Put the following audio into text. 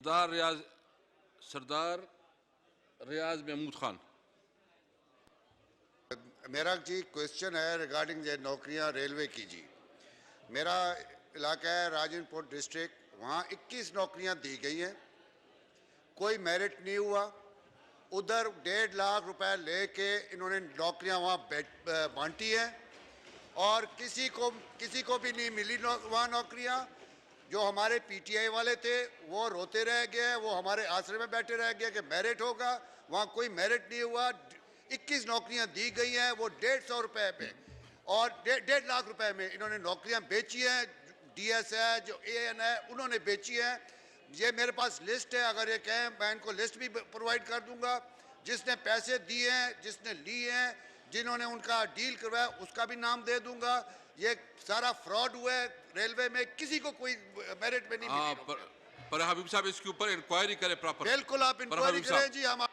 सरदार रियाज महमूद खान। मेरा जी क्वेश्चन है रिगार्डिंग ये नौकरियां रेलवे की जी। मेरा इलाका है राजनपुर डिस्ट्रिक्ट, वहाँ 21 नौकरियां दी गई हैं, कोई मेरिट नहीं हुआ। उधर 1.5 लाख रुपए लेके इन्होंने नौकरियां वहाँ बांटी हैं और किसी को भी नहीं मिली वहाँ नौकरियां। जो हमारे पीटीआई वाले थे वो रोते रह गए, वो हमारे आश्रय में बैठे रह गए कि मेरिट होगा, वहाँ कोई मेरिट नहीं हुआ। 21 नौकरियां दी गई हैं, वो 150 रुपए पे और 1.5 लाख रुपए में इन्होंने नौकरियां बेची हैं। डीएस है, जो एएन है, उन्होंने बेची है। ये मेरे पास लिस्ट है, अगर ये कहें मैं इनको लिस्ट भी प्रोवाइड कर दूंगा। जिसने पैसे दिए हैं, जिसने लिए हैं, जिन्होंने उनका डील करवाया उसका भी नाम दे दूंगा। ये सारा फ्रॉड हुआ है रेलवे में, किसी को कोई मेरिट में नहीं मिली। पर हबीब साहब इसके ऊपर इंक्वायरी करें प्रॉपर। बिल्कुल आप इंक्वायरी करें जी। हम